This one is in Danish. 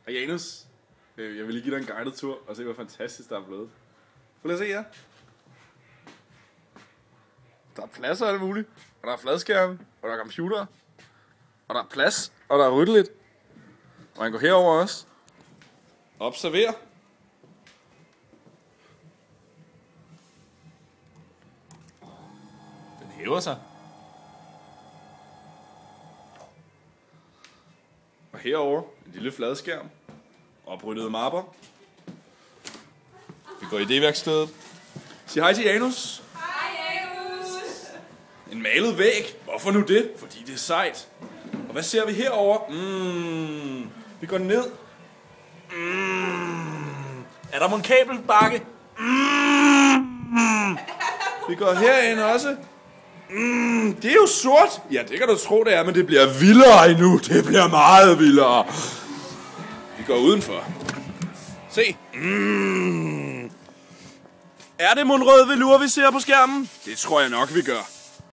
Og Janus, jeg vil lige give dig en guided tur og se, hvor fantastisk der er blevet. Få lad os se her. Der er plads og alt muligt. Og der er fladskærme, og der er computer. Og der er plads, og der er ryddeligt. Og man går herover også. Observer. Den hæver sig. Og herover en lille fladskærm. Opryddede mapper. Vi går i det værkstedet. Sig hej til Janus. Hej, Janus! En malet væg. Hvorfor nu det? Fordi det er sejt. Og hvad ser vi herover? Vi går ned. Er der mon kabelbakke? Vi går herind også. Det er jo sort. Ja, det kan du tro, det er, men det bliver vildere endnu. Det bliver meget vildere. Vi går udenfor. Se. Er det mon rød velur, vi ser på skærmen? Det tror jeg nok, vi gør.